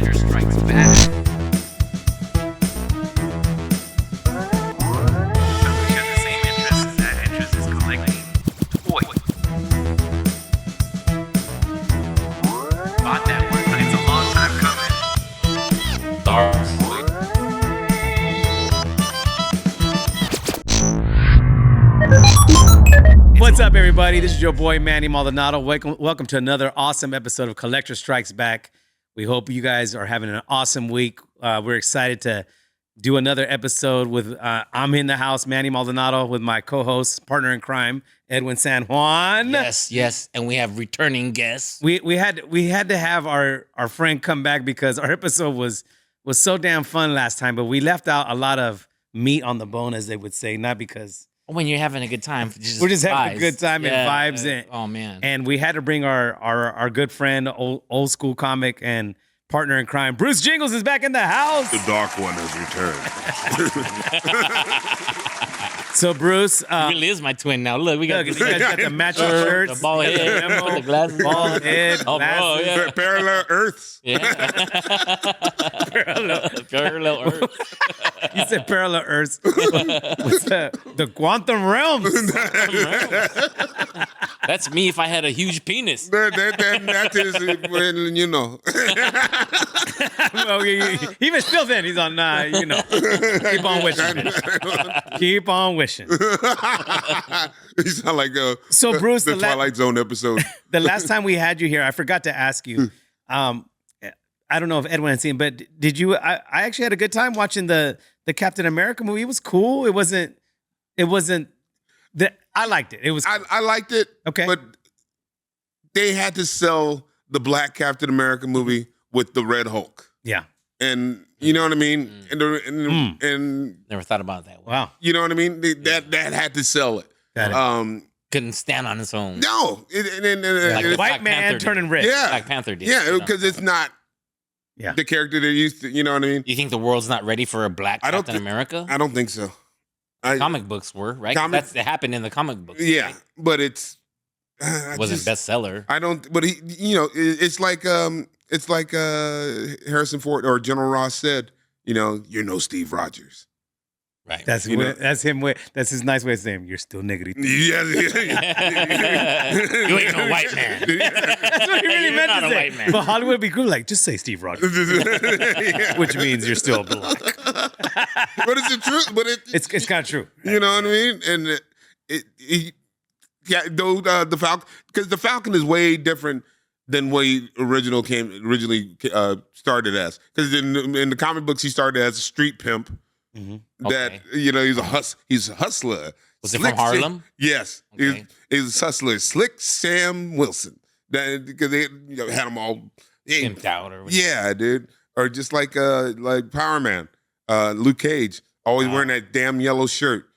Collector Strikes Back. We share the same interests as that interest is collecting toys. Bought that one, but it's a long time coming. Dark Toy. What's up, everybody? This is your boy, Manny Maldonado. Welcome to another awesome episode of Collector Strikes Back. We hope you guys are having an awesome week. We're excited to do another episode with, I'm in the house, Manny Maldonado, with my co-host, partner in crime, Edwin San Juan. Yes, and we have returning guests. We had to have our friend come back because our episode was so damn fun last time, but we left out a lot of meat on the bone, as they would say, not because... When you're having a good time, we're just having a good time and vibes. Oh man! And we had to bring our good friend, old school comic and partner in crime, Bruce Jingles is back in the house. The dark one has returned. So Bruce, really is my twin now. Look, we got you guys got the matching shirts, the bald head, the glasses, bald head, oh, glasses. bro, yeah. Parallel Earths. Yeah. Parallel Earth. You said parallel Earths. What's that? The quantum realms. That's me if I had a huge penis. That is when you know. Well, even still, then he's on. Keep on wishing. Keep on wishing. You sound like so Bruce, the Twilight Zone episode. The last time we had you here, I forgot to ask you. I don't know if Edwin had seen, but did you? I actually had a good time watching the Captain America movie. It was cool. It wasn't. I liked it. It was. I liked it. Okay, but they had to sell the Black Captain America movie with the Red Hulk. Yeah, and you know what I mean. And never thought about it that way. Wow, you know what I mean. That had to sell it. Couldn't stand on its own. No, like the white man turning red. Yeah, Black Panther did. Yeah, because it's not. Yeah, the character they're used to. You know what I mean. You think the world's not ready for a Black Captain America? I don't think so. Comic books were, right? It happened in the comic books. Yeah, right? but it's wasn't bestseller. I don't. But it's like Harrison Ford or General Ross said. You're no Steve Rogers. Right. That's him. That's his nice way of saying you're still niggity. Yeah. You ain't no white man. That's what he really meant to say. Man. But Hollywood would be cool. Like, just say Steve Rogers, which means you're still black. But it's the truth. But it's kind of true. You know what I mean? And the Falcon, because the Falcon is way different than what he originally started as. Because in the comic books, he started as a street pimp. Mm-hmm. That he's a hustler. Was it from Harlem? Yes, okay. He's a hustler. Slick Sam Wilson. Because they had him all pimped out or whatever. Yeah, dude. Or just like Power Man, Luke Cage, always wearing that damn yellow shirt.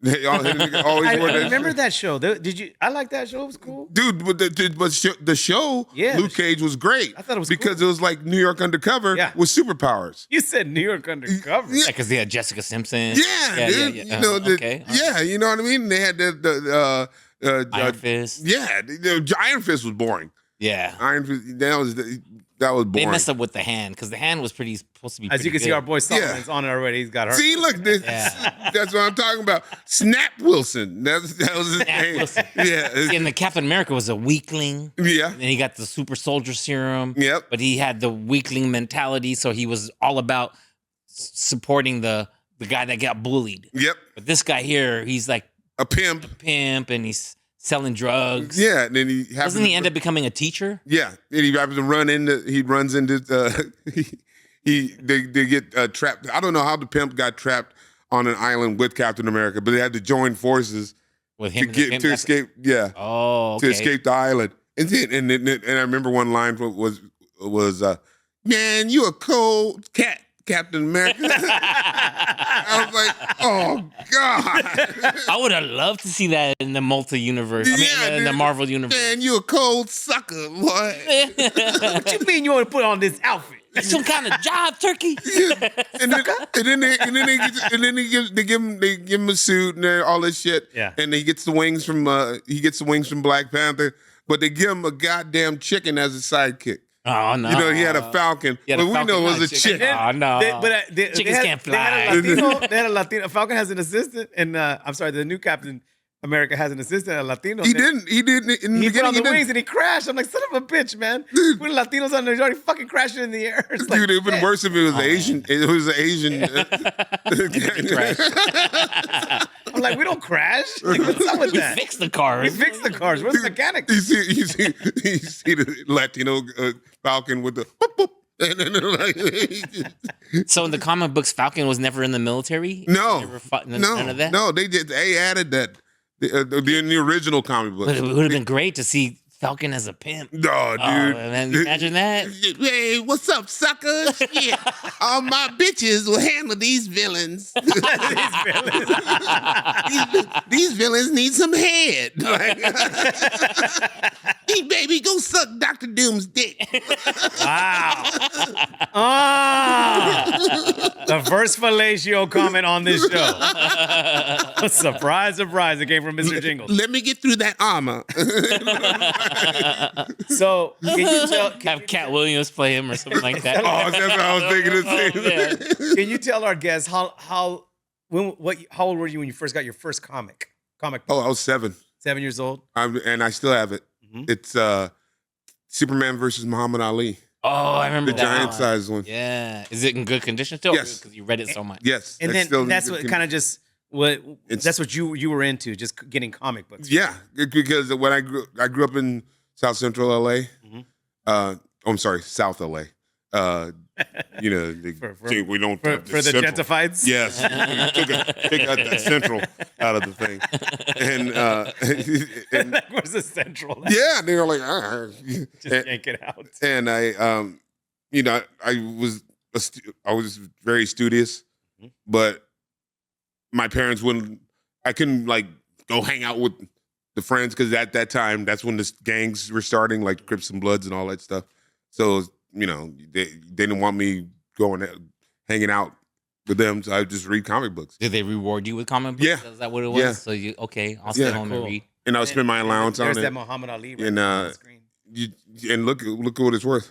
I remember that show. Did you? I like that show. It was cool, dude. But the show, yeah, Luke Cage was great. I thought it was because cool. It was like New York Undercover with superpowers. You said New York Undercover, yeah, because they had Jessica Simpson. Yeah, dude. Yeah. You know what I mean. They had the Iron Fist. Yeah, the Iron Fist was boring. Yeah, Iron Fist. That was boring. They messed up with the hand because the hand was supposed to be. As you can see, our boy Solomon's on it already. He's got hurt. See, look, that's what I'm talking about. Snap Wilson. That was his name. Wilson. Yeah. And the Captain America was a weakling. Yeah. And he got the super soldier serum. Yep. But he had the weakling mentality, so he was all about supporting the guy that got bullied. Yep. But this guy here, he's like a pimp, and he's selling drugs. Yeah, and then doesn't he end up becoming a teacher? Yeah, and he happens to runs into they get trapped. I don't know how the pimp got trapped on an island with Captain America, but they had to join forces with him to escape. Yeah. Oh, okay. To escape the island. And I remember one line was man, you a cold cat, Captain America. I was like, oh God. I would have loved to see that in the multi-universe. In the Marvel universe. Man, you a cold sucker, boy. What you mean you want to put on this outfit? That's some kind of job, turkey. Yeah. And then they give him a suit and all this shit. Yeah. And he gets the wings from Black Panther, but they give him a goddamn chicken as a sidekick. Oh no. You know, he had a falcon, He had a but we falcon, know it not was a a chicken. chick. Oh no. Chickens can't They had fly. they had a Latino. Falcon has an assistant, and I'm sorry, the new Captain America has an assistant, a Latino. He didn't in the He put on beginning. the He wings didn't. and he crashed. I'm like, son of a bitch, man. Dude. Putting Latinos on there, he's already fucking crashing in the air. It's like, Dude, it'd been shit. worse if it was Oh, Asian. It was an Asian. I'm like, we don't crash. Like, what's up with He that? fixed the car. We fixed the cars. Where's the mechanic? you see the Latino falcon with the boop, boop, and then like, So in the comic books, Falcon was never in the military. no, Never fought, none of that. no, they added that in the original comic book. But it would have been great to see Falcon as a pimp. No, dude. Oh, man, imagine that. Hey, what's up, suckers? Yeah, all my bitches will handle these villains. These villains need some head. Like, hey, baby, go suck Dr. Doom's dick. Wow. Ah, the first fellatio comment on this show. Surprise, surprise. It came from Mr. Jingles. Let me get through that armor. So, can you tell? Have Cat Williams play him or something like that. Oh, that's what I was thinking the same yeah. thing. Can you tell our guests how old were you when you first got your first comic? Comic book? Oh, I was 7. 7 years old. And I still have it. Mhm. It's Superman versus Muhammad Ali, Oh, I remember the that giant one. size one. Yeah. Is it in good condition still? Yes. Because you read it so much. Yes, And it's then still- that's what kind of just what It's- that's what you were into, just getting comic books. Yeah, because when I grew up in South Central LA. Mhm. I'm sorry, South LA. You know, we don't For have the Central. gentrifieds. Yes, take out that Central out of the thing, and Where's the central? yeah, they were like, ah. Just yank it out. And I, you know, I was very studious, Mhm. but my parents wouldn't. I couldn't like go hang out with the friends because at that time that's when the gangs were starting, like Crips and Bloods and all that stuff. So you know, they didn't want me going hanging out with them, so I just read comic books. Did they reward you with comic books? Yeah. Is that what it was? Yeah. So you I'll stay Yeah. home Cool. and read. And I would spend my allowance on There's that it. Muhammad Ali right And, there on the screen. And look at what it's worth.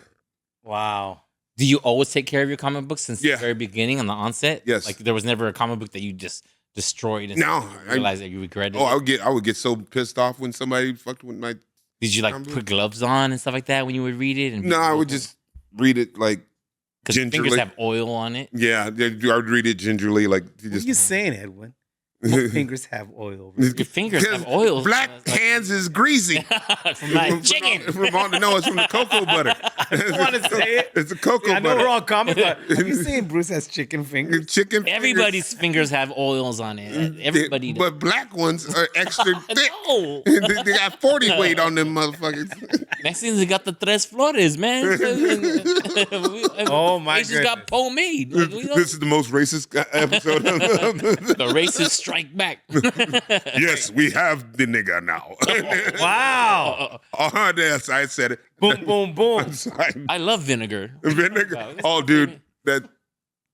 Wow. Do you always take care of your comic books since Yeah. the very beginning on the onset? Yes. Like there was never a comic book that you just destroyed and No, you realized that you regretted Oh, it? I would get so pissed off when somebody fucked with my. Did you like comic book? put gloves on and stuff like that when you would read it? And No, I would just read it like because fingers gingerly. have oil on it. Yeah, I would read it gingerly, like What are you just. saying, Edwin? My fingers have oil. Your fingers have oil. Black hands is greasy. From my chicken. No, it's from the cocoa butter. I want to say it. It's the cocoa I know butter. we're all comic, but have you seen Bruce has chicken fingers? Chicken. Everybody's fingers have oils on it. Everybody does. But black ones are extra thick. No. They got 40 weight on them motherfuckers. Next thing they got the tres flores, man. Oh, my They just got pomade. Like, we don't- This is the most racist episode. the racists strike back. Yes, we have the nigga now. Wow. Oh, yes, I said it. Boom, boom, boom. Sorry. I love vinegar. Vinegar. Oh, dude,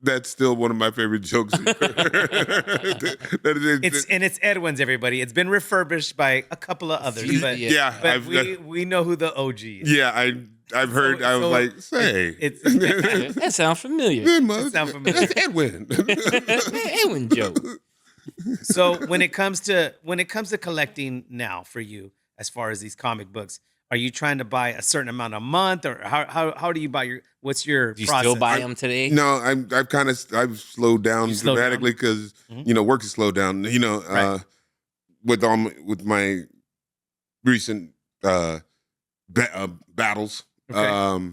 that's still one of my favorite jokes. It's Edwin's, everybody. It's been refurbished by a couple of others, but, Yeah. but we know who the OG is. Yeah, I've heard. I was so like, say, It's That sounds familiar. sound familiar. That's Edwin. Edwin joke. So when it comes to collecting now for you, as far as these comic books, are you trying to buy a certain amount a month, or how do you buy your? What's your Do you process? still buy them today? No, I've slowed down You slowed dramatically because Mhm. work has slowed down. Right. With my recent battles. Okay.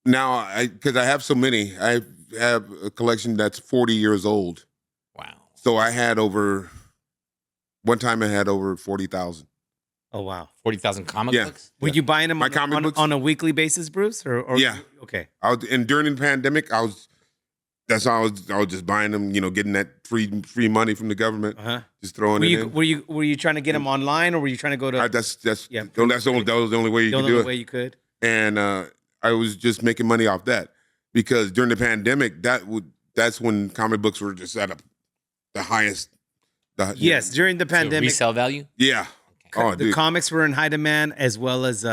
Now because I have so many, I have a collection that's 40 years old. Wow. So one time I had over 40,000. Oh wow. 40,000 comic Yeah. books? Were you buying them My comic books? on a weekly basis, Bruce? Or Yeah. Okay. And during the pandemic, I was just buying them, getting that free money from the government, Uh-huh. just throwing Were it you in. were you trying to get them online, or were you trying to go to That's Yeah, that was the only way you the could only do it. way you could? And I was just making money off that because during the pandemic, that's when comic books were just at the highest. Yes, during the So pandemic, resale value? Yeah. Oh, the dude. comics were in high demand, as well as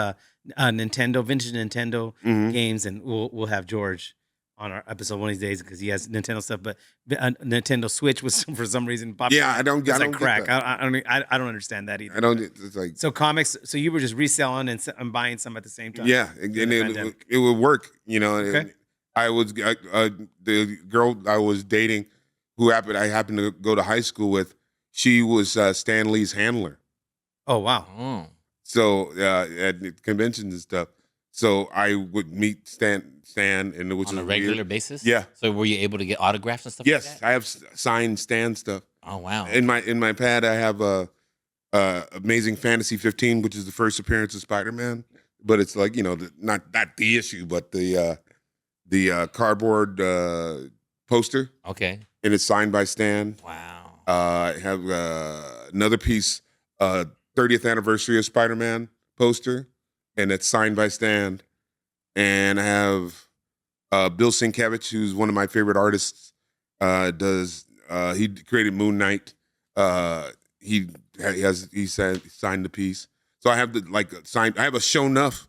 Nintendo, vintage Nintendo Mhm. games, and we'll have George on our episode one of these days because he has Nintendo stuff. But Nintendo Switch was for some reason popular. Yeah, I don't It's like get crack. that. I don't understand that either. I don't. It's like So comics. So you were just reselling and buying some at the same time. yeah, and during the it, pandemic. it would work. You know, and Okay. the girl I was dating, I happened to go to high school with. She was Stan Lee's handler. Oh wow. Oh. So at conventions and stuff. So I would meet Stan, and it was On a regular basis? Yeah. So were you able to get autographs and stuff Yes, like that? I have signed Stan stuff. Oh, wow. In my pad, I have Amazing Fantasy 15, which is the first appearance of Spider-Man. But it's like not the issue, but the cardboard poster, Okay. and it's signed by Stan. Wow. I have another piece, 30th anniversary of Spider-Man poster, and it's signed by Stan. And I have Bill Sienkiewicz, who's one of my favorite artists. He created Moon Knight. He signed the piece. So I have I have a Show Enough.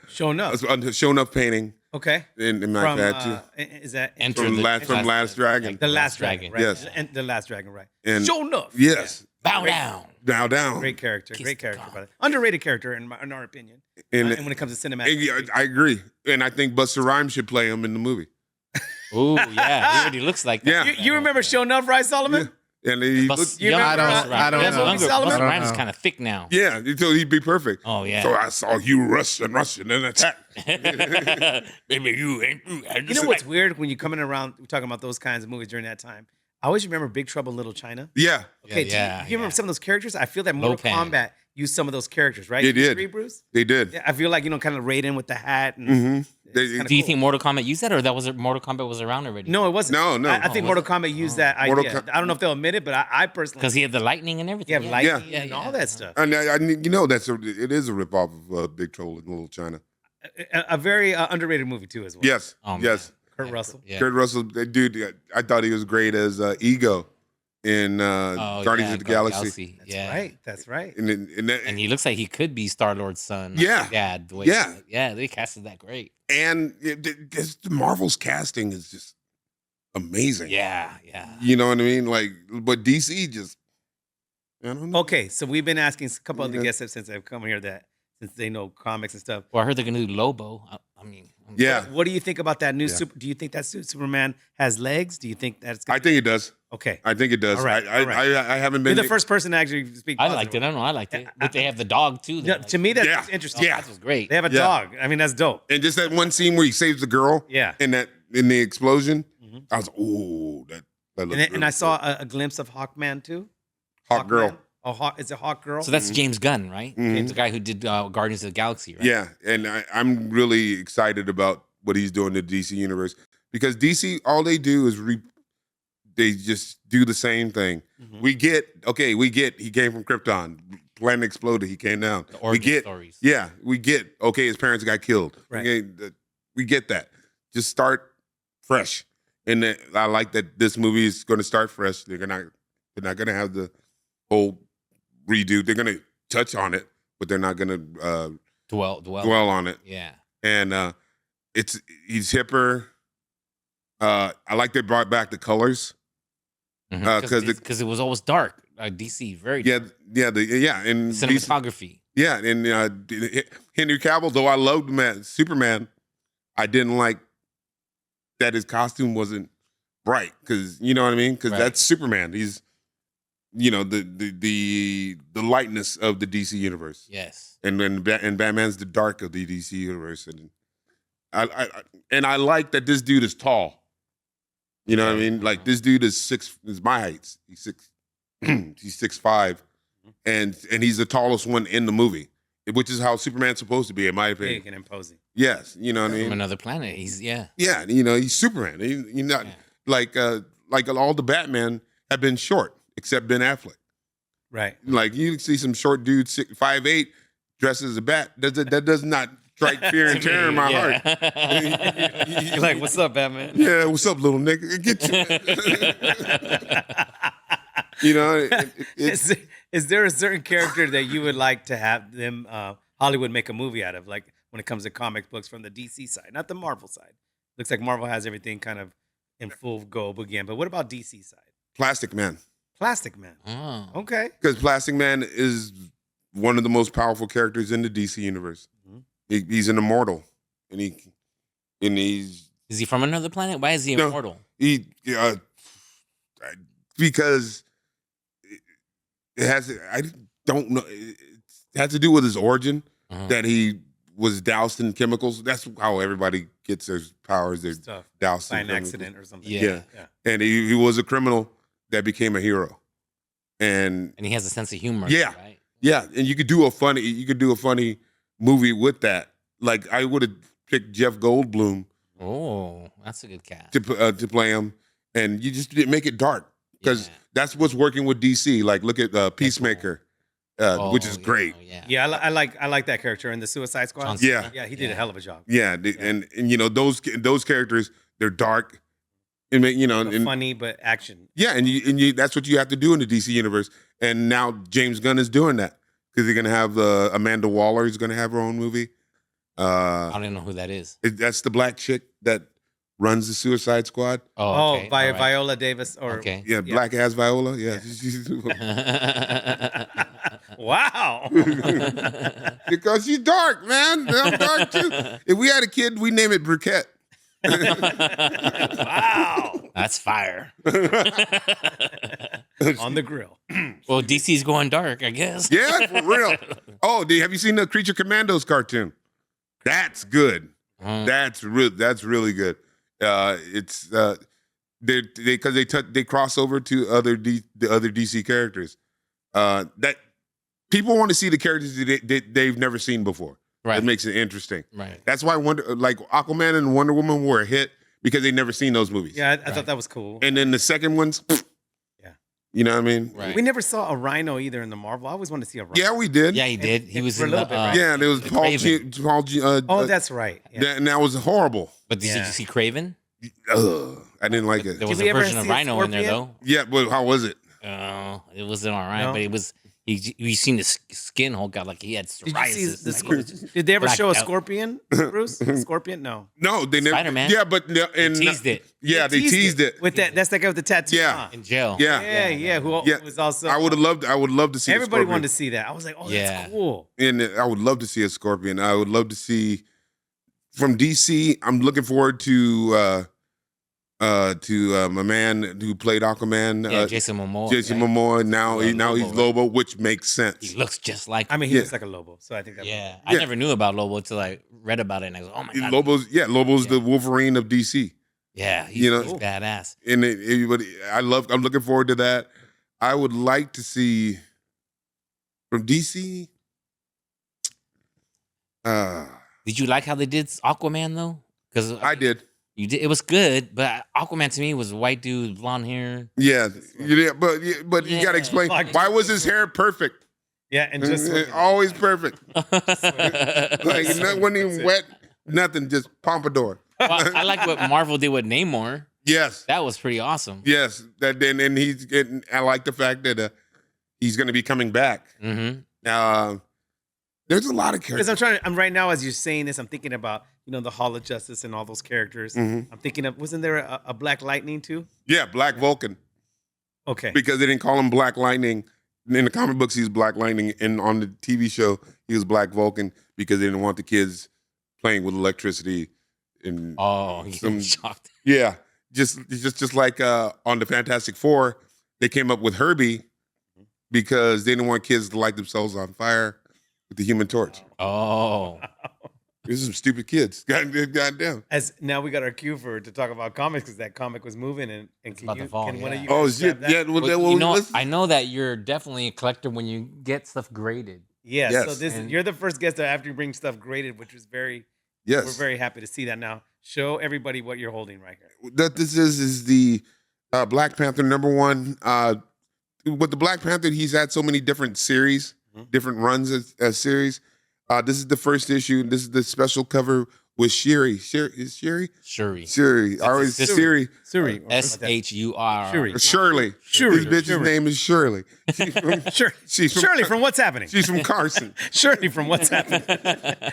Show enough. A Show Enough painting Okay. in my From pad too. Is that Enter From the- Last Dragon. the Last Dragon? Right? Yes. And the Last Dragon, right? And- Show enough. Yes. Bow down. Bow down. Great character. Kiss Great the character. god. Brother. Underrated character in our opinion. And, And when it comes to cinematic. I agree. And I think Busta Rhymes should play him in the movie. Ooh, yeah. He already looks like that. Yeah. You remember Show Enough, right, Solomon? And he Bus- looked, You young remember, Busta I Rhymes. don't That's know. younger. Solomon? Busta I Rhymes is don't kind of thick now. yeah, so he'd be perfect. Oh, yeah. So I saw you rush and attack. Maybe you ain't. You know what's weird when you're coming around talking about those kinds of movies during that time? I always remember Big Trouble in Little China. Yeah, Okay, Yeah, do you remember some of those characters? I feel that Mortal Lopan. Kombat used some of those characters, right? They You did. agree, Bruce? they did. Yeah, I feel like kind of Raiden with the hat. And Mm-hmm. it's kinda Do you cool. think Mortal Kombat used that, or Mortal Kombat was around already? No, it wasn't. No. I think Oh, Mortal was Kombat used that Mortal idea. Com- I don't know if they'll admit it, but I personally because he had the lightning and everything. have lightning Yeah, and yeah. all that stuff. And it is a ripoff of Big Trouble in Little China. A very underrated movie too, as well. Yes, Oh, man. yes. Kurt Russell. Yeah. Kurt Russell, that dude, I thought he was great as Ego in Oh, Guardians yeah, of the Galaxy. That's yeah. right. That's right. And he looks like he could be Star Lord's son. Yeah. Dad. The way Yeah. Yeah, they casted that great. Marvel's casting is just amazing. Yeah, yeah. You know what I mean? But DC just, I don't know. Okay, so we've been asking a couple other Yeah. guests since they've come here since they know comics and stuff. Well, I heard they're gonna do Lobo. I mean, Yeah, What do you think about that new Yeah. super? Do you think that Superman has legs? Do you think that's? I think it does. Okay. I think it does. All right, I, all right. I haven't You're been the first person to actually speak. I liked it. I don't know. I liked it. But they have the dog too. Yeah, to me, that's Yeah. interesting. Yeah. That was great. They have a Yeah. dog. I mean, that's dope. And just that one scene where he saves the girl. Yeah. In the explosion, Mhm. I was ooh, that looks And really I saw cool. a glimpse of Hawkman too. Hawk Girl. Hawkman? Oh, is it Hawk Girl? So that's James Gunn, right? Mhm. The guy who did Guardians of the Galaxy, right? Yeah, and I'm really excited about what he's doing to DC universe because DC all they do is they just do the same thing. Mhm. We get he came from Krypton, planet exploded, he came down. The We origin get stories. we get his parents got killed. Right. We get that. Just start fresh, and I like that this movie is going to start fresh. They're not going to have the whole redo. They're going to touch on it, but they're not going to Dwell. dwell on it. Yeah. And he's hipper. I like they brought back the colors. Because it was always dark. DC, very dark. And Cinematography. Henry Cavill, though I loved him as Superman, I didn't like that his costume wasn't bright because you know what I mean. Because Right. that's Superman. He's the lightness of the DC universe, Yes. and Batman's the dark of the DC universe, and I like that this dude is tall. You know what I mean? Like this dude is my height. He's 6'5", and he's the tallest one in the movie, which is how Superman's supposed to be, in my opinion. Big and imposing. Yes, you know what I From mean. another planet. Yeah. Yeah, he's Superman. He's not like all the Batman have been short except Ben Affleck. Right. Like you see some short dude 5'8" dressed as a bat. That does not strike fear and terror in my heart. You're like, what's up, Batman? Yeah, what's up, little nigga? Get you. It's Is there a certain character that you would like to have them Hollywood make a movie out of. Like when it comes to comic books from the DC side, not the Marvel side. Looks like Marvel has everything kind of in full go again. But what about DC side? Plastic Man. Plastic Man. Oh. Okay. Because Plastic Man is one of the most powerful characters in the DC universe. He's an immortal, and he's Is he from another planet? Why is he No. immortal? Because it has. I don't know. It has to do with his origin that he was doused in chemicals. That's how everybody gets their powers. They're Stuff. doused By in an chemicals. accident or something. Yeah. And he was a criminal that became a hero. And And he has a sense of humor. Yeah. Right? yeah, and you could do a funny movie with that. Like I would have picked Jeff Goldblum Oh, that's a good cast. to play him, and you just make it dark because Yeah. that's what's working with DC. Like look at Peacemaker, which is great. Yeah. Yeah, I like that character in the Suicide Squad. John Yeah. Cena. Yeah, he did a hell of a job. Yeah, and you know those characters, they're dark, and But funny, but action. yeah, and you that's what you have to do in the DC universe. And now James Gunn is doing that because they're gonna have Amanda Waller is gonna have her own movie. I don't even know who that is. That's the black chick that runs the Suicide Squad. Oh, okay. All right. Viola Davis or Okay. Yeah, black ass Viola. Yeah, Wow. because she's dark, man. I'm dark too. If we had a kid, we name it Briquette. Wow. That's fire. On the grill. Well, DC's going dark, I guess. Yeah, for real. Oh, have you seen the Creature Commandos cartoon? That's good. That's really good. It's they cross over to the other DC characters. That people want to see the characters they've never seen before. Right. That makes it interesting. Right. That's why Aquaman and Wonder Woman were a hit because they never seen those movies. Yeah, I thought that was cool. And then the second ones, Yeah. you know what I mean? Right. We never saw a rhino either in the Marvel. I always wanted to see a rhino. Yeah, we did. Yeah, he did. He was For a in little the. bit, right? Yeah, there was the Paul. Craven. Oh, that's right. Yeah. And that was horrible. But did Yeah. you see Craven? Ugh, I didn't like it. There was Did we a ever version of see a Rhino in there, scorpion? though. Yeah, but how was it? It wasn't all right, No? but it was. You seen the skin Hulk got like he had Did you psoriasis. see the like, it was scorpion? Did they ever show a blacked out. scorpion, Bruce? A scorpion? No. No, they never. Spider-Man. Yeah, but and teased it Yeah, they teased it. With that, that's the guy with the tattoo. Yeah. huh? in jail. Yeah, Yeah. Who Yeah. was also? I would love to see. Everybody a wanted to scorpion. see that. I was like, oh, Yeah. that's cool. And I would love to see a scorpion. I would love to see from DC. I'm looking forward to my man who played Aquaman, Yeah, Jason Momoa. Jason right? Momoa. Now Lobo, now he's right? Lobo, which makes sense. He looks just like. I mean, he Yeah. looks like a Lobo, so I think that. yeah, Yeah. I never knew about Lobo until I read about it, and I go, "Oh my god, Lobo's Yeah. the Wolverine of DC. yeah, he's, You know- he's badass." And I'm looking forward to that. I would like to see from DC. Did you like how they did Aquaman though? Because I did. You did. It was good, but Aquaman to me was a white dude, blonde hair. Yeah, but you got Yeah. to explain Like- why was his hair perfect? Yeah, and just Always perfect. Like it wasn't even wet, nothing, just pompadour. Well, I like what Marvel did with Namor. Yes, That was pretty awesome. yes. That then and he's getting. I like the fact that he's going to be coming back. Mm-hmm. There's a lot of because characters. I'm right now as you're saying this, I'm thinking about the Hall of Justice and all those characters. Mhm. I'm thinking of wasn't there a Black Lightning too? Yeah, Black Vulcan, Okay. because they didn't call him Black Lightning. In the comic books, he's Black Lightning, and on the TV show, he was Black Vulcan because they didn't want the kids playing with electricity. And Oh, you Some- shocked. yeah, just like on the Fantastic Four, they came up with Herbie because they didn't want kids to light themselves on fire with the Human Torch. Oh, These are some stupid kids. Goddamn. As now we got our cue to talk about comics because that comic was moving and about to fall, can one of yeah. you Oh guys shit! grab that? Yeah, well, I know that you're definitely a collector when you get stuff graded. Yeah, Yes. so this And- you're the first guest to after you bring stuff graded, which is we're yes. very happy to see that now. Show everybody what you're holding right here. That this is the Black Panther #1. With the Black Panther, he's had so many different series, different runs as series. This is the first issue. This is the special cover with Shuri. Is Shuri? Shuri. Shuri. I always sister. Shuri. Suri. S-H-U-R. Shuri. Shirley. Shuri. This bitch's Shuri. name is Shirley. She's from, Shirley from What's Happening. She's from Carson. Shirley from What's Happening.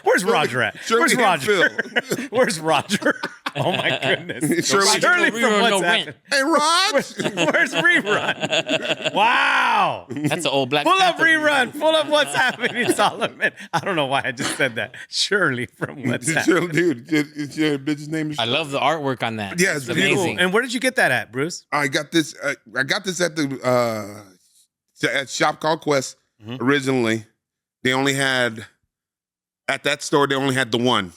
Where's Roger at? Shirley Where's and Roger? Phil. Where's Roger? Oh my goodness. Shirley- Shirley No from rerun, What's no Happening. rent. Hey, Rod. Where's Rerun? Wow. That's an old Black Pull up Panther Rerun. Pull up What's Happening, Solomon. I don't know why I just said that. Shirley from What's Happening. Dude, your bitch's name is I love the artwork on that. Yeah, it's amazing. And where did you get that at, Bruce? I got this at the at Shop Called Quest originally. They only had at that store. They only had the one.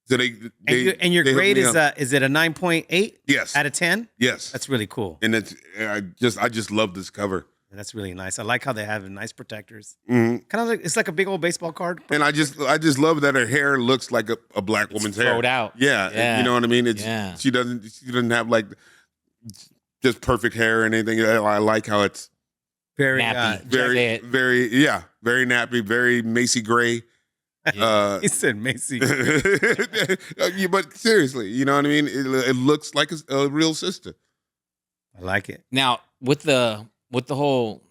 So And your they hooked grade me is up. is it a 9.8 Yes. out of 10? Yes. That's really cool. And I just love this cover. That's really nice. I like how they have nice protectors. Mhm. Kind of like it's like a big old baseball card. And I just love that her hair looks like a black woman's hair. Throwed out. Yeah, Yeah. you know what I mean. It's Yeah. she doesn't have like just perfect hair or anything. I like how it's Very Nappy. very very nappy, very Macy Gray. he said Macy. Yeah, but seriously, you know what I mean. It looks like a real sister. I like it. Now with the whole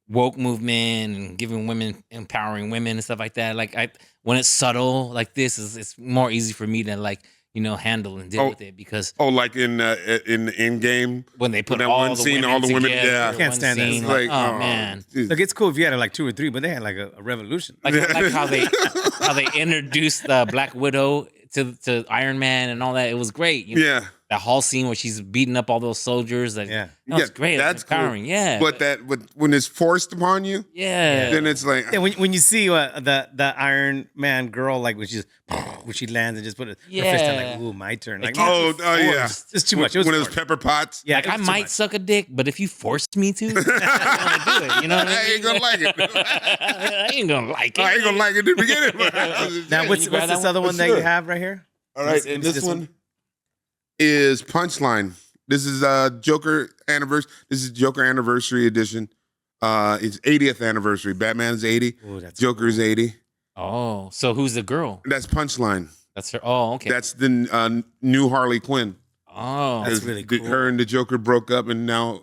woke movement and giving women, empowering women and stuff like that, like when it's subtle like this, it's more easy for me to handle and deal with it because Like in the end game when they put that all one the scene, women all the women, together, yeah. I can't one stand that. scene, It's like, like, oh man, geez. Look, it's cool if you had like 2 or 3, but they had like a revolution. like how they introduced the Black Widow to Iron Man and all that. It was great. Yeah. That whole scene where she's beating up all those soldiers. That, Yeah. that was great. That's That's empowering. cool. Yeah. But when it's forced upon you, yeah. then it's like Yeah, when you see the Iron Man girl, like when she lands and just put her fist down, like, ooh, my turn. Like, yeah. it's too much. It was when it was forced. Pepper Potts. Yeah, Like it I was too might much. suck a dick, but if you forced me to, I'm gonna do it. You know what I I mean? ain't gonna like it. I ain't gonna like it. I ain't gonna like it in the beginning. Now, what's You grab this that other one? one that Sure. you have right here? All right, and this one is Punchline. This is Joker anniversary. This is Joker anniversary edition. It's 80th anniversary. Batman's 80. Ooh, that's Joker's 80. Oh, so who's the girl? That's Punchline. That's her. Oh, okay. That's the new Harley Quinn. oh, That's really cool. Her and the Joker broke up, and now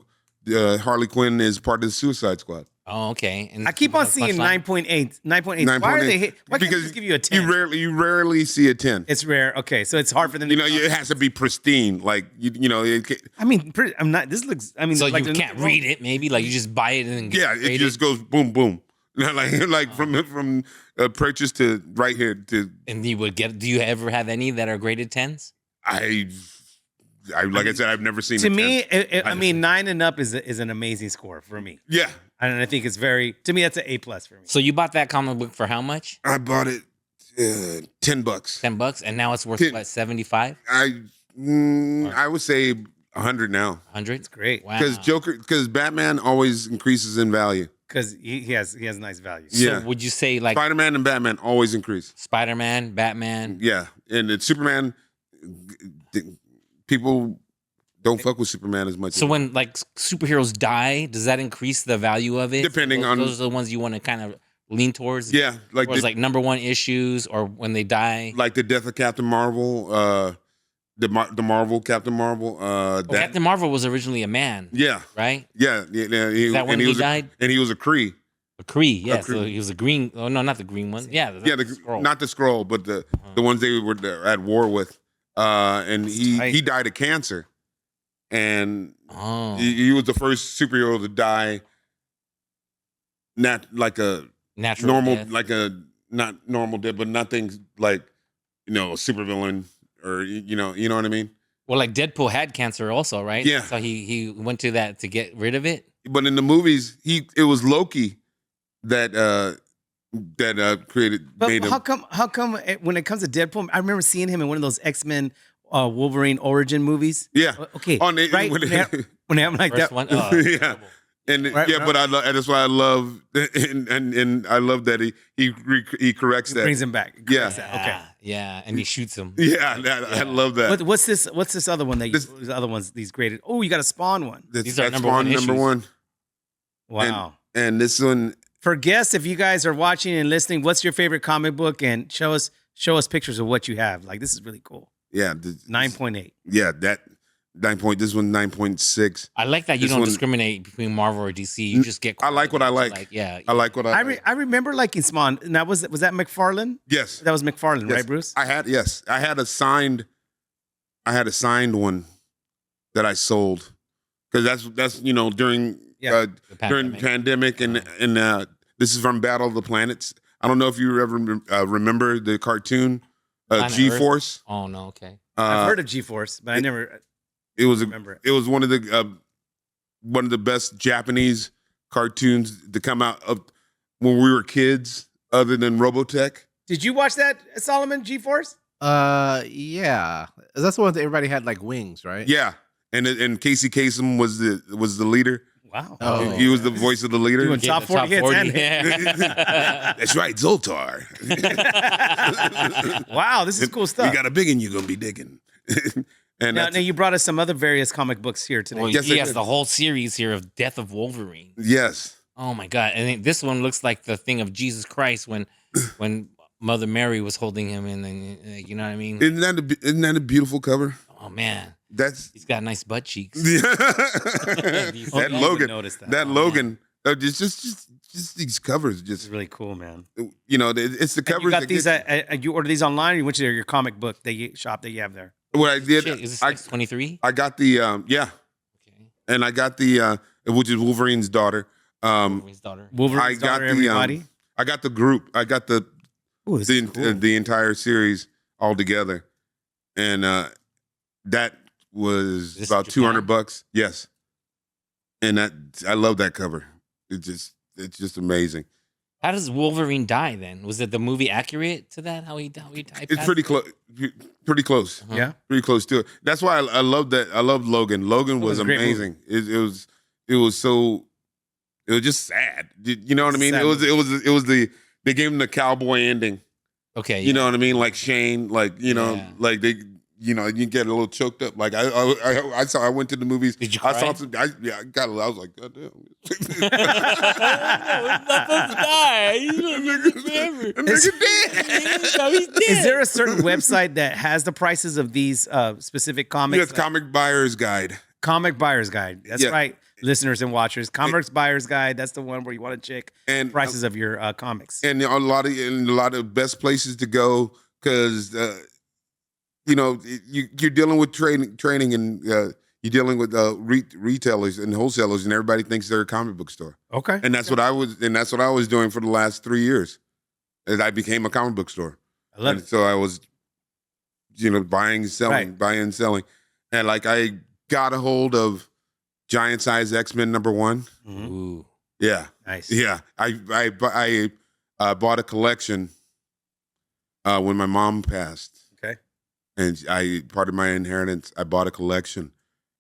Harley Quinn is part of the Suicide Squad. oh, okay. And I keep on that's seeing Punchline? 9.8. 9.8. Why are they hit? Why can't they Because just give you a 10? you rarely see a 10. It's rare. Okay, so it's hard for them to It has to be pristine. Like I mean, I'm not. This looks. I mean, So like you can't read it, maybe like you just buy it and it just goes boom boom. like from purchase to right here to and you would get. Do you ever have any that are graded 10s? I like I said, I've never seen To a 10. me, I mean, 9 and up is an amazing score for me, Yeah, and I think it's very. To me, that's an A+ for me. So you bought that comic book for how much? I bought it $10. $10, and now it's worth Ten- what, 75, I would say 100 now 100? It's great Wow. because Batman always increases in value. because he has nice value. So Yeah. would you say like Spider-Man and Batman always increase. Spider-Man, Batman? Yeah, and it's Superman. People don't fuck with Superman as much. So when like superheroes die, does that increase the value of it? Depending on- those are the ones you want to kind of lean towards. yeah, like Or it's like #1 issues, or when they die. like the death of Captain Marvel, the Marvel Captain Marvel. Well, Captain Marvel was originally a man, Yeah, right? yeah. Is that when he died? And he was a Kree. A Kree, yeah. A Kree. So he was a green. Oh no, not the green one. Yeah, Yeah, Skrull. not the Skrull, but the ones they were at war with. And Right. he died of cancer, and Oh, he was the first superhero to die. Not like a natural normal, death. like a not normal death, but nothing like a supervillain or you know what I mean. Well, like Deadpool had cancer also, right? Yeah. So he went to that to get rid of it. But in the movies, it was Loki that created But made him. how come when it comes to Deadpool, I remember seeing him in one of those X-Men Wolverine origin movies. Yeah. Okay. On the- right. when When they have like First that. one. Yeah. And Right, yeah, right. but and that's why I love and I love that he corrects that. Brings him back. Yeah. Corrects that. Okay. Yeah, and he shoots him. Yeah, I love that. What's this? What's this other one that This- the other ones? These graded. Oh, you got a Spawn one. These are That's number Spawn one number issues. one. Wow. And this one, For guests, if you guys are watching and listening, what's your favorite comic book? And show us show us pictures of what you have. Like, this is really cool. Yeah. 9.8. Yeah, that 9 point. This one 9.6. I like that you This don't one- discriminate between Marvel or DC. You just get. I like what I like. Yeah, I like what I. I remember liking Spawn. Now, was that McFarlane? Yes. That was McFarlane, Yes. right, Bruce? I had a signed one that I sold because that's during Yeah. during pandemic and this is from Battle of the Planets. I don't know if you ever remember the cartoon Planet G-Force. Earth? Oh no, okay. I've heard of G-Force, but I never It was remember it. it was one of the best Japanese cartoons to come out of when we were kids, other than Robotech. Did you watch that, Solomon, G-Force? Yeah, that's the one that everybody had like wings, right? Yeah, and Casey Kasem was the leader. Wow. Oh. He was the voice of the leader. Doing top 40 hits. And Yeah. That's right, Zoltar. Wow, this is cool stuff. We got a big one you're gonna be digging. And now, that's- now you brought us some other various comic books here today. Well, Yes, he I has did. the whole series here of Death of Wolverine. yes, Oh my god! And then this one looks like the thing of Jesus Christ when Mother Mary was holding him, and then you know what I mean. isn't that a beautiful cover? Oh man, That's he's got nice butt cheeks. that I would Logan. notice that. That Oh, Logan. Just these covers. This is Just really cool, man. it's the And covers. you got that these get you order these online, or you went to your comic book shop that you have there? what I did. Shit, is I this 23? I got the yeah, Okay. and I got the which is Wolverine's daughter. Wolverine's daughter. Wolverine's I got daughter, the, everybody. I got the group. I got the Ooh, this is cool. the entire series all together, and that was This about Japan? $200. Yes, and I love that cover. It's just amazing. How does Wolverine die then? Was it the movie accurate to that? How he died? It's pretty close. Pretty close. Uh-huh. Yeah. Pretty close to it. That's why I love that. I love Logan. Logan was Logan's a great amazing. It was so. It was just sad. You know what I mean? Sad It was they gave him the cowboy ending. Okay. You know what I mean? Like Shane, like Yeah. like they, you get a little choked up. Like I went to the movies. Did you I cry? saw some. I got. I was like, God damn. No, he's not supposed to die. He's gonna live forever. That nigga dead. No, he's dead. Is there a certain website that has the prices of these specific comics? Yes, Comic Buyer's Guide. Comic Buyer's Guide. That's Yeah. right, listeners and watchers. Comic Buyer's Guide. That's the one where you want to check And prices of your comics. and a lot of best places to go because you're dealing with training and you're dealing with retailers and wholesalers, and everybody thinks they're a comic book store, Okay. and that's what I was doing for the last 3 years, as I became a comic book store. I love And it. so I was, buying, selling, Right. buying, and selling, and like I got a hold of Giant Size X-Men #1. Mhm. Ooh. Yeah. Nice. Yeah, I bought a collection when my mom passed. Okay. And part of my inheritance, I bought a collection,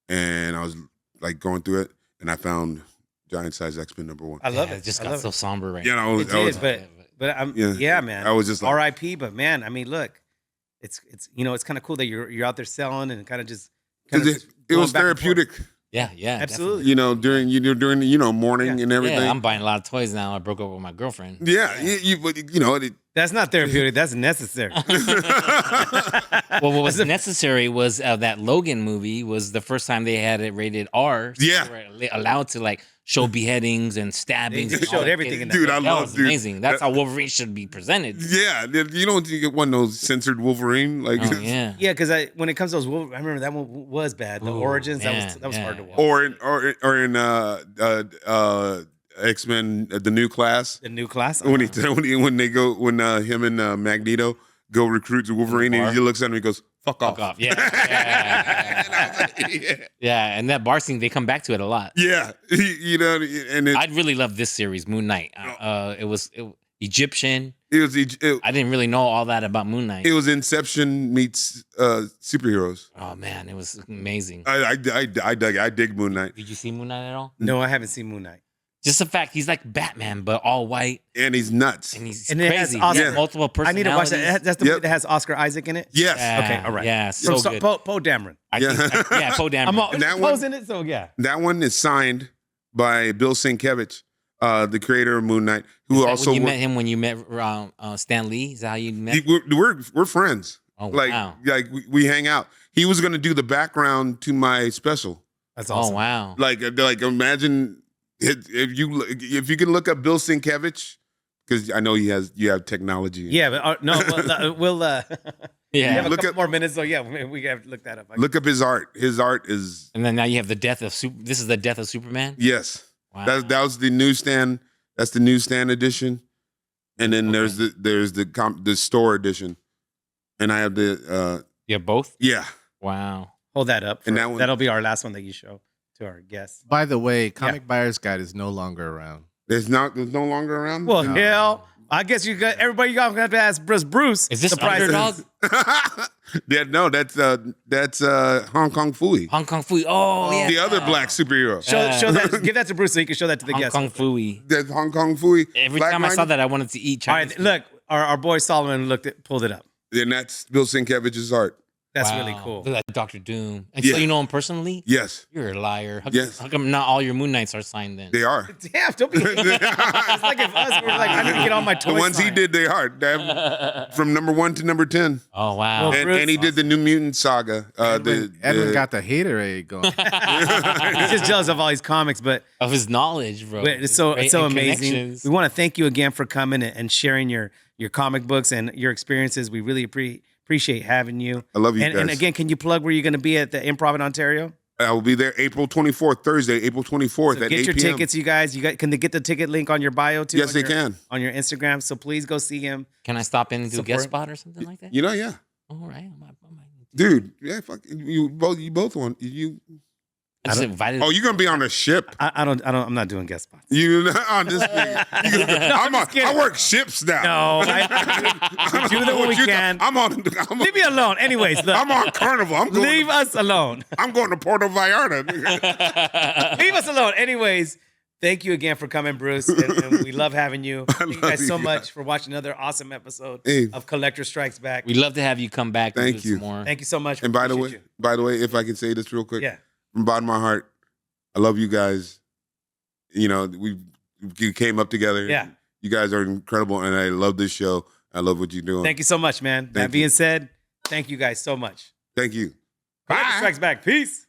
and I was like going through it, and I found Giant Size X-Men #1. I love Yeah, it. It just I got love so it. somber right You now. know, It I did, was, but I'm Yeah. yeah, man. I was just like, R.I.P. But man, I mean, look, it's it's kind of cool that you're out there selling and kind of just. Kinda 'cause just it was going back and forth. therapeutic. Absolutely. Yeah, definitely. During morning Yeah. and everything. Yeah, I'm buying a lot of toys now. I broke up with my girlfriend. Yeah, it, That's not therapeutic. That's necessary. Well, what was necessary was that Logan movie was the first time they had it rated R. So Yeah. they were allowed to like show beheadings and stabbings. They and showed all that everything shit. in that. Dude, I That love was dude. amazing. That's how Wolverine should be presented. Yeah, you don't get one of those censored Wolverine like Oh yeah. Yeah, because when it comes to those Wolverine, I remember that one was bad. The Ooh, Origins, man, that was yeah, hard to watch. yeah. or in X-Men the new class The new class. when when him and Magneto go recruit to Wolverine and bar. he looks at him and he goes fuck off. Fuck off. Yeah. Yeah. And I was like, yeah. Yeah, and that bar scene, they come back to it a lot. Yeah, and I'd really love this series, Moon Knight. It was Egyptian. it I didn't really know all that about Moon Knight. was Inception meets superheroes. Oh man, it was amazing. I dig Moon Knight, Did you see Moon Knight at all? No, I haven't seen Moon Knight. Just the fact he's like Batman, but all white, and he's nuts. and he's And it has crazy. He Oscar- has multiple I personalities. need to watch that. That's the movie Yep. that has Oscar Isaac in it. Yes, Yeah, Okay, all right. Yeah, so From good. Poe Dameron. Yeah. Yeah, Poe Dameron. I'm all And that one- Poe's in it, so yeah. that one is signed by Bill Sienkiewicz, the creator of Moon Knight, who Is that also when you met him when you met Stan Lee? Is that how you met? we're friends. Oh, like wow. like we hang out. He was gonna do the background to my special. That's awesome. Oh, wow. Like imagine if you can look up Bill Sienkiewicz, because I know you have technology. Yeah, but no, we'll we have a Yeah. couple more minutes, so yeah, we have to look that up. Look up his art. His art is And then now you have the death of This is the death of Superman. yes. Wow. That was the newsstand. That's the newsstand edition, and then there's the store edition, and I have the You have both. yeah. Wow. Hold that up. And that one- that'll be our last one that you show to our guests. By the way, Comic Buyer's Guide is no longer around. There's no longer around. Well, No. hell, I guess everybody gonna have to ask Bruce. Is this the price of- Underdog? Yeah, no, that's Hong Kong Fooey, Hong Kong Fooey. Oh, yeah. the other black superhero. Show that. Give that to Bruce so he can show that to the Hong guests. Kong Fooey. That's Hong Kong Fooey. Every Black time I saw minded. that, I wanted to eat All Chinese. right, look, our boy Solomon pulled it up. And that's Bill Sienkiewicz's art. That's Wow. really cool. Look at Dr. Doom. And Yeah. so you know him personally? Yes, You're a liar. Yes. How come not all your Moon Knights are signed then? they are. Damn, don't be. It's like if us were like, I need to get all my The toys. ones he signed. did, they are. From number 1 to number 10. Oh, wow. Well, And he did the New Mutant Saga. Edwin got the haterade going. He's just jealous of all these comics, but Of his knowledge, bro. it's so And amazing. connections. We want to thank you again for coming and sharing your comic books and your experiences. We really appreciate having you. I love you And guys. again, can you plug where you're going to be at the Improv in Ontario? I will be there April 24th, Thursday, April 24th So at get 8 your p.m. tickets, you guys. Can they get the ticket link on your bio too? Yes, on they your- can. on your Instagram. So please go see him. Can I stop in and do a guest Support. spot or something like that? You know, yeah. All right. I might- Dude, yeah, fuck, you both want you. I just invited. Oh, you're gonna be on a ship. I'm not doing guest spots. You on this thing. I work ships now. No, we do them when we can. I'm Leave me alone. Anyways, look, I'm on Carnival. leave us alone. I'm going to Puerto Vallarta. Leave us alone. Anyways, thank you again for coming, Bruce. And we love having you. Thank you love guys so you much guys. for watching another awesome episode Hey. of Collector Strikes Back. We'd love to have you come back. and Thank do you. Some more. Thank you so much. And by the Appreciate way, if I can say this real quick, you. Yeah. from the bottom of my heart, I love you guys. You know, we came up together. Yeah. You guys are incredible, and I love this show. I love what you're doing. Thank you so much, man. That Thank being you. said, thank you guys so much. Thank you. Collector Bye. Strikes Back. Peace.